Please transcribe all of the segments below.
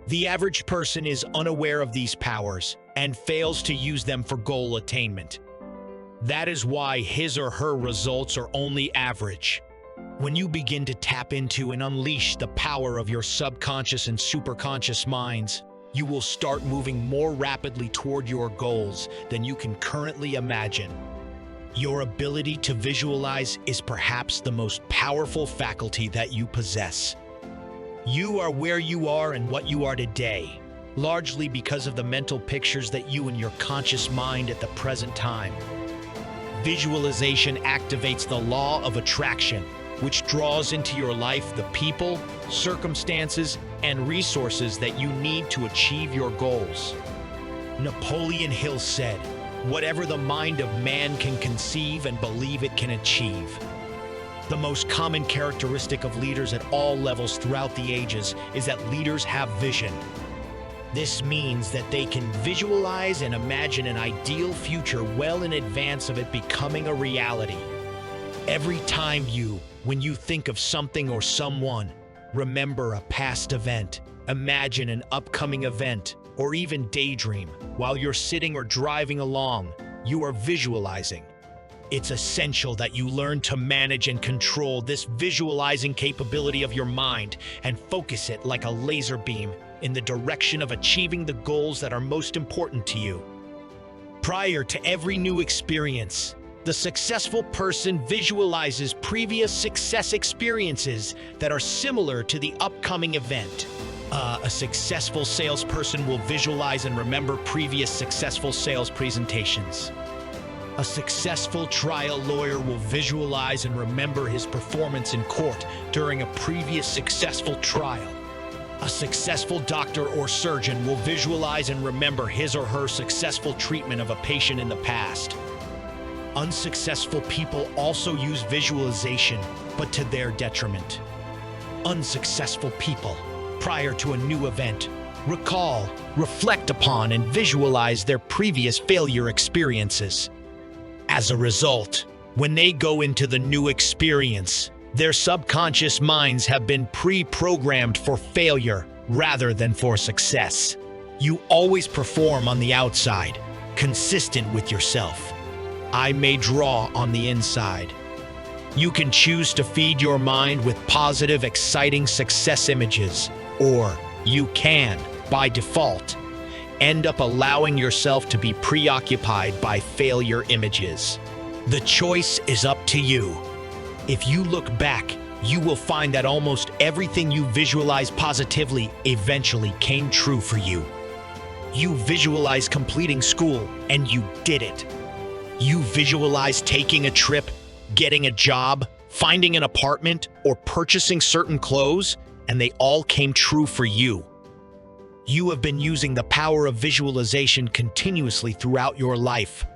The average person is unaware of these powers and fails to use them for goal attainment. That is why his or her results are only average. When you begin to tap into and unleash the power of your subconscious and superconscious minds, you will start moving more rapidly toward your goals than you can currently imagine. Your ability to visualize is perhaps the most powerful faculty that you possess. You are where you are and what you are today, largely because of the mental pictures that you and your conscious mind at the present time. Visualization activates the law of attraction, which draws into your life the people, circumstances, and resources that you need to achieve your goals. Napoleon Hill said, "Whatever the mind of man can conceive and believe it can achieve." The most common characteristic of leaders at all levels throughout the ages is that leaders have vision. This means that they can visualize and imagine an ideal future well in advance of it becoming a reality. Every time when you think of something or someone, remember a past event, imagine an upcoming event, or even daydream while you're sitting or driving along, you are visualizing. It's essential that you learn to manage and control this visualizing capability of your mind and focus it like a laser beam in the direction of achieving the goals that are most important to you. Prior to every new experience, the successful person visualizes previous success experiences that are similar to the upcoming event. A successful salesperson will visualize and remember previous successful sales presentations. A successful trial lawyer will visualize and remember his performance in court during a previous successful trial. A successful doctor or surgeon will visualize and remember his or her successful treatment of a patient in the past. Unsuccessful people also use visualization, but to their detriment. Unsuccessful people, prior to a new event, recall, reflect upon, and visualize their previous failure experiences. As a result, when they go into the new experience, their subconscious minds have been pre-programmed for failure rather than for success. You always perform on the outside, consistent with yourself. I may draw on the inside. You can choose to feed your mind with positive, exciting success images, or you can, by default, end up allowing yourself to be preoccupied by failure images. The choice is up to you. If you look back, you will find that almost everything you visualize positively eventually came true for you. You visualized completing school, and you did it. You visualized taking a trip, getting a job, finding an apartment, or purchasing certain clothes, and they all came true for you. You have been using the power of visualization continuously throughout your life.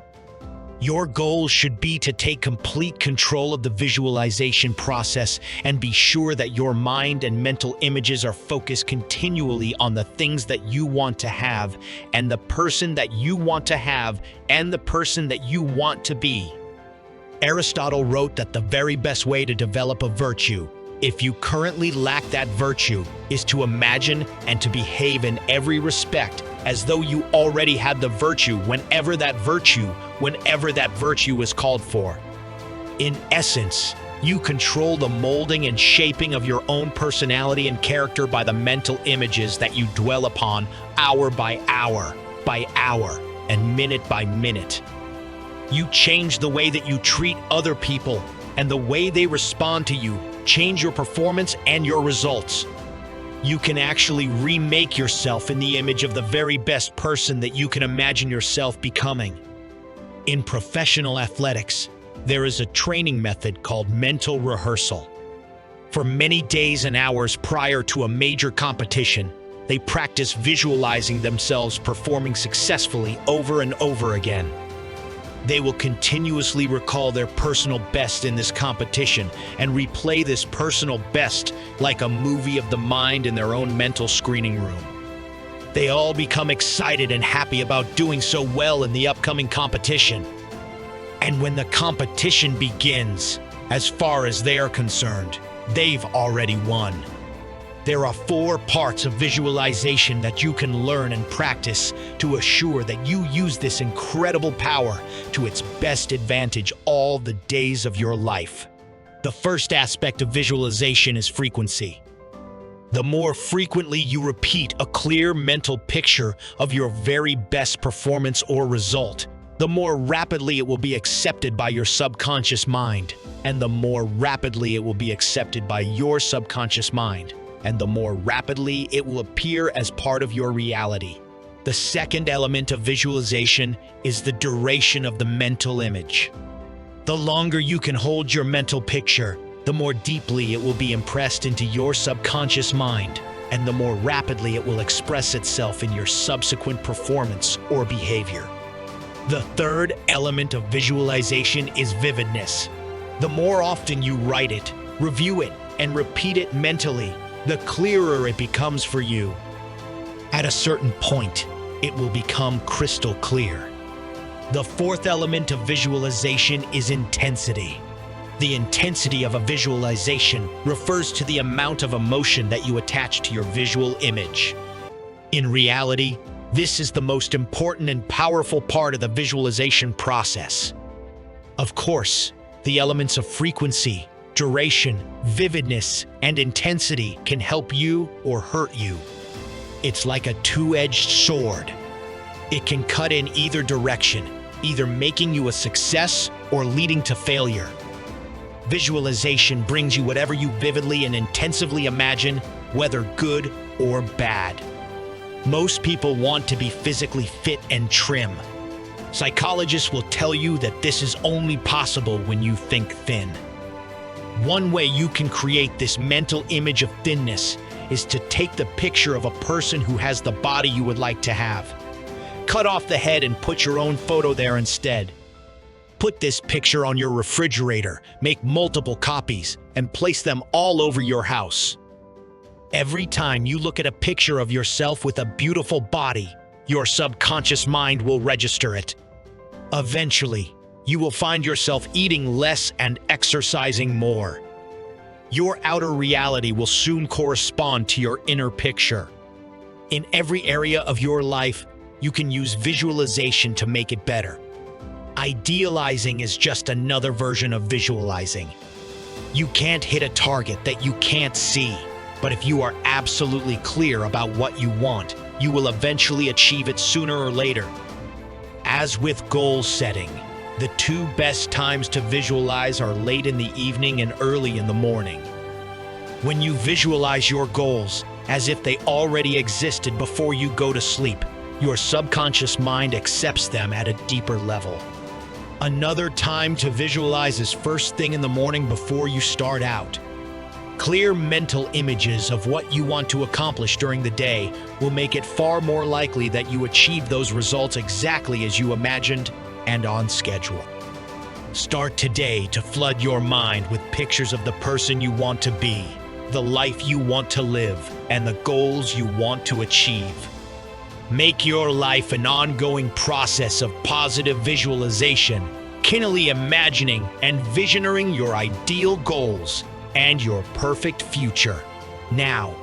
Your goal should be to take complete control of the visualization process and be sure that your mind and mental images are focused continually on the things that you want to have and the person that you want to have and the person that you want to be. Aristotle wrote that the very best way to develop a virtue, if you currently lack that virtue, is to imagine and to behave in every respect as though you already had the virtue whenever that virtue is called for. In essence, you control the molding and shaping of your own personality and character by the mental images that you dwell upon hour by hour, and minute by minute. You change the way that you treat other people, and the way they respond to you change your performance and your results. You can actually remake yourself in the image of the very best person that you can imagine yourself becoming. In professional athletics, there is a training method called mental rehearsal. For many days and hours prior to a major competition, they practice visualizing themselves performing successfully over and over again. They will continuously recall their personal best in this competition and replay this personal best like a movie of the mind in their own mental screening room. They all become excited and happy about doing so well in the upcoming competition. And when the competition begins, as far as they are concerned, they've already won. There are 4 parts of visualization that you can learn and practice to assure that you use this incredible power to its best advantage all the days of your life. The first aspect of visualization is frequency. The more frequently you repeat a clear mental picture of your very best performance or result, the more rapidly it will be accepted by your subconscious mind, and the more rapidly it will be accepted by your subconscious mind, and the more rapidly it will appear as part of your reality. The second element of visualization is the duration of the mental image. The longer you can hold your mental picture, the more deeply it will be impressed into your subconscious mind, and the more rapidly it will express itself in your subsequent performance or behavior. The third element of visualization is vividness. The more often you write it, review it, and repeat it mentally, the clearer it becomes for you. At a certain point, it will become crystal clear. The fourth element of visualization is intensity. The intensity of a visualization refers to the amount of emotion that you attach to your visual image. In reality, this is the most important and powerful part of the visualization process. Of course, the elements of frequency, duration, vividness, and intensity can help you or hurt you. It's like a two-edged sword. It can cut in either direction, either making you a success or leading to failure. Visualization brings you whatever you vividly and intensively imagine, whether good or bad. Most people want to be physically fit and trim. Psychologists will tell you that this is only possible when you think thin. One way you can create this mental image of thinness is to take the picture of a person who has the body you would like to have. Cut off the head and put your own photo there instead. Put this picture on your refrigerator, make multiple copies, and place them all over your house. Every time you look at a picture of yourself with a beautiful body, your subconscious mind will register it. Eventually, you will find yourself eating less and exercising more. Your outer reality will soon correspond to your inner picture. In every area of your life, you can use visualization to make it better. Idealizing is just another version of visualizing. You can't hit a target that you can't see, but if you are absolutely clear about what you want, you will eventually achieve it sooner or later. As with goal setting, the 2 best times to visualize are late in the evening and early in the morning. When you visualize your goals as if they already existed before you go to sleep, your subconscious mind accepts them at a deeper level. Another time to visualize is first thing in the morning before you start out. Clear mental images of what you want to accomplish during the day will make it far more likely that you achieve those results exactly as you imagined and on schedule. Start today to flood your mind with pictures of the person you want to be, the life you want to live, and the goals you want to achieve. Make your life an ongoing process of positive visualization, keenly imagining and visioning your ideal goals and your perfect future. Now,